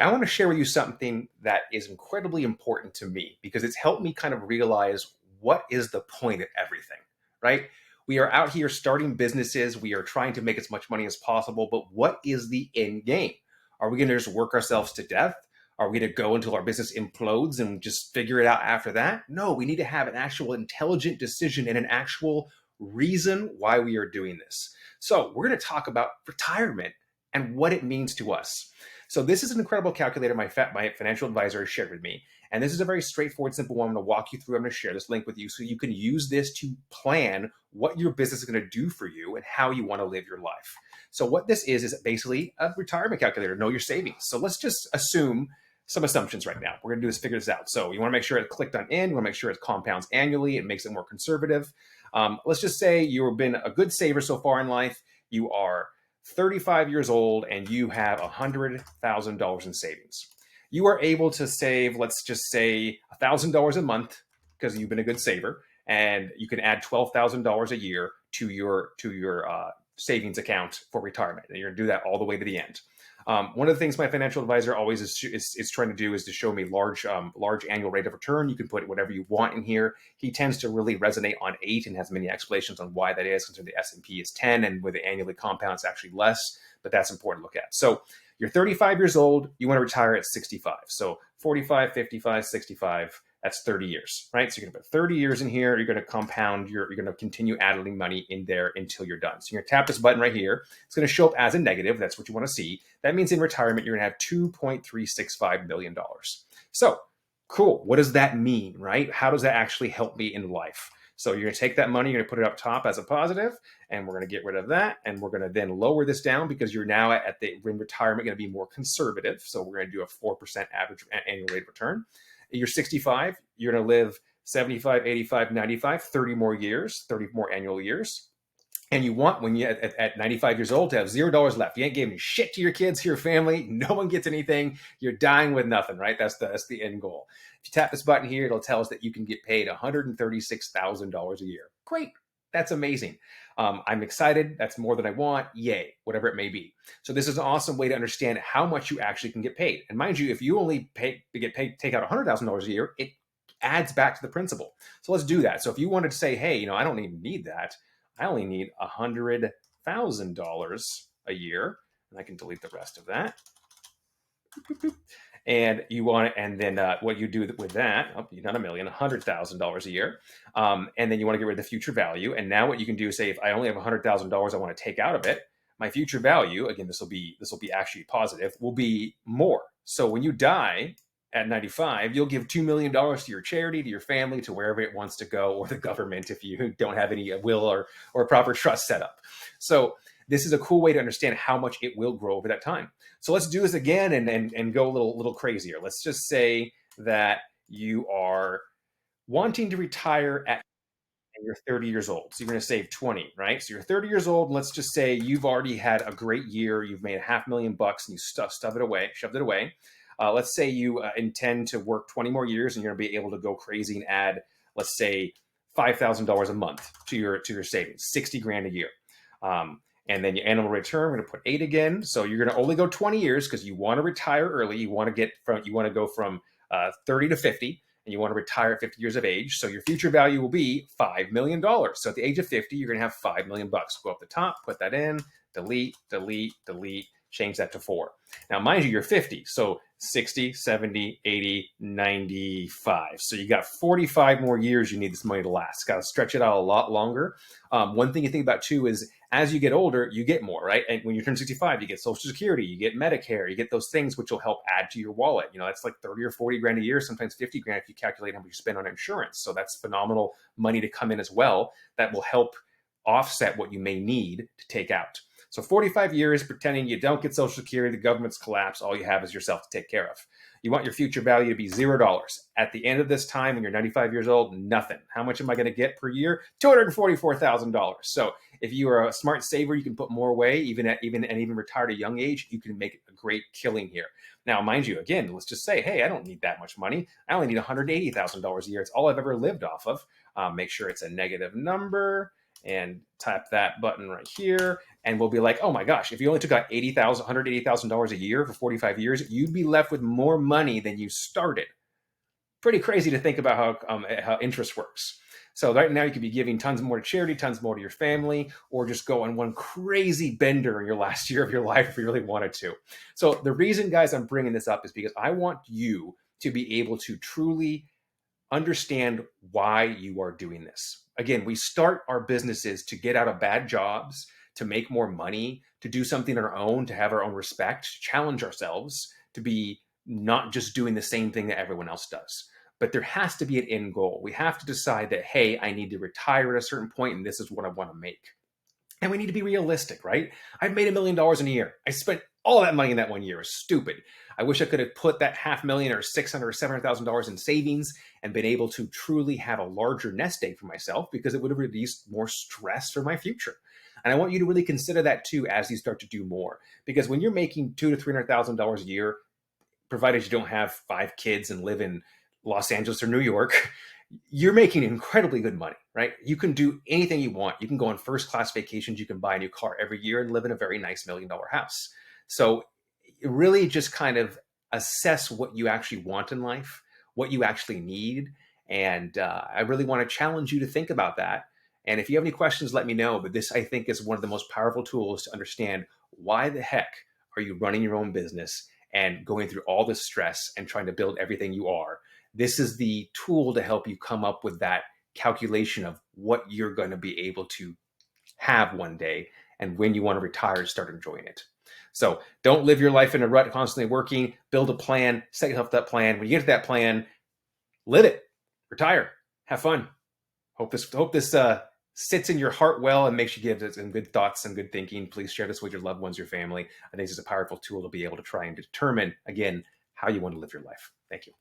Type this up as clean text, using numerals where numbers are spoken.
I want to share with you something that is incredibly important to me because it's helped me kind of realize what is the point of everything, right? We are out here starting businesses. We are trying to make as much money as possible, but what is the end game? Are we going to just work ourselves to death? Are we going to go until our business implodes and just figure it out after that? No, we need to have an actual intelligent decision and an actual reason why we are doing this. So we're going to talk about retirement and what it means to us. So this is an incredible calculator my financial advisor has shared with me. And this is a very straightforward, simple one. I'm going to walk you through. I'm going to share this link with you so you can use this to plan what your business is going to do for you and how you want to live your life. So what this is basically a retirement calculator, know your savings. So let's just assume some assumptions right now. We're going to do is figure this out. So you want to make sure it clicked on in. You want to make sure it compounds annually. It makes it more conservative. Let's just say you've been a good saver so far in life. You are 35 years old and you have $100,000 in savings. You are able to save, let's just say $1,000 a month because you've been a good saver, and you can add $12,000 a year to your savings account for retirement. And you're gonna do that all the way to the end. One of the things my financial advisor always is trying to do is to show me large annual rate of return. You can put whatever you want in here. He tends to really resonate on 8 and has many explanations on why that is. Considering the S&P is 10 and with the annually compound it's actually less, but that's important to look at. So you're 35 years old, you want to retire at 65. So 45, 55, 65, that's 30 years, right? So you're going to put 30 years in here. You're going to compound. You're going to continue adding money in there until you're done. So you're going to tap this button right here. It's going to show up as a negative. That's what you want to see. That means in retirement, you're going to have $2.365 million. So cool. What does that mean, right? How does that actually help me in life? So you're going to take that money, you're going to put it up top as a positive, and we're going to get rid of that. And we're going to then lower this down because you're now in retirement going to be more conservative. So we're going to do a 4% average annual rate of return. You're 65, you're going to live 75, 85, 95, 30 more years, 30 more annual years. And you want, when you at 95 years old, to have $0 left. You ain't giving shit to your kids, to your family. No one gets anything. You're dying with nothing, right? That's the end goal. If you tap this button here, it'll tell us that you can get paid $136,000 a year. Great. That's amazing. I'm excited. That's more than I want. Yay, whatever it may be. So this is an awesome way to understand how much you actually can get paid. And mind you, if you only take out $100,000 a year, it adds back to the principal. So let's do that. So if you wanted to say, hey, I don't even need that. I only need $100,000 a year, and I can delete the rest of that. And you want it, and then what you do with that, you're not $100,000 a year, and then you want to get rid of the future value. And now what you can do is say, if I only have $100,000, I want to take out of it. My future value, again, this will be actually positive, will be more. So when you die at 95, you'll give $2 million to your charity, to your family, to wherever it wants to go, or the government if you don't have any will or a proper trust set up. So this is a cool way to understand how much it will grow over that time. So let's do this again and go a little crazier. Let's just say that you are wanting to retire and you're 30 years old. So you're going to save 20, right? So you're 30 years old. And let's just say you've already had a great year. You've made $500,000 and you shoved it away. Let's say you intend to work 20 more years and you're going to be able to go crazy and add, let's say, $5,000 a month to your savings, 60 grand a year. And then your annual return, we're going to put 8 again. So you're going to only go 20 years because you want to retire early. You want to go from 30 to 50, and you want to retire at 50 years of age. So your future value will be $5 million. So at the age of 50, you're going to have $5 million. Go up the top, put that in, delete, change that to 4. Now, mind you, you're 50. So 60, 70, 80, 95. So you got 45 more years you need this money to last. Got to stretch it out a lot longer. One thing you think about too is as you get older, you get more, right? And when you turn 65, you get Social Security, you get Medicare, you get those things which will help add to your wallet. That's like 30 or 40 grand a year, sometimes 50 grand if you calculate how much you spend on insurance. So that's phenomenal money to come in as well that will help offset what you may need to take out. So 45 years pretending you don't get Social Security, the government's collapsed, all you have is yourself to take care of. You want your future value to be $0. At the end of this time, when you're 95 years old, nothing. How much am I going to get per year? $244,000. So if you are a smart saver, you can put more away, even retire at a young age, you can make a great killing here. Now, mind you, again, let's just say, hey, I don't need that much money. I only need $180,000 a year. It's all I've ever lived off of. Make sure it's a negative number and tap that button right here. And we'll be like, oh my gosh, if you only took out $180,000 a year for 45 years, you'd be left with more money than you started. Pretty crazy to think about how interest works. So right now you could be giving tons more to charity, tons more to your family, or just go on one crazy bender in your last year of your life if you really wanted to. So the reason, guys, I'm bringing this up is because I want you to be able to truly understand why you are doing this. Again, we start our businesses to get out of bad jobs, to make more money, to do something on our own, to have our own respect, to challenge ourselves, to be not just doing the same thing that everyone else does. But there has to be an end goal. We have to decide that, hey, I need to retire at a certain point and this is what I want to make. And we need to be realistic, right? I've made $1 million in a year. I spent all that money in that 1 year. It's stupid. I wish I could have put that $500,000 or $600,000 or $700,000 in savings and been able to truly have a larger nest egg for myself, because it would have released more stress for my future. And I want you to really consider that too as you start to do more. Because when you're making $200,000 to $300,000 a year, provided you don't have 5 kids and live in Los Angeles or New York, you're making incredibly good money, right? You can do anything you want. You can go on first class vacations. You can buy a new car every year and live in a very nice $1 million house. So really just kind of assess what you actually want in life, what you actually need. And I really want to challenge you to think about that. And if you have any questions, let me know. But this, I think, is one of the most powerful tools to understand why the heck are you running your own business and going through all this stress and trying to build everything you are. This is the tool to help you come up with that calculation of what you're going to be able to have one day and when you want to retire, start enjoying it. So don't live your life in a rut, constantly working. Build a plan, set yourself that plan. When you get to that plan, live it, retire, have fun. Hope this sits in your heart well and makes you give some good thoughts and good thinking. Please share this with your loved ones, your family. I think this is a powerful tool to be able to try and determine, again, how you want to live your life. Thank you.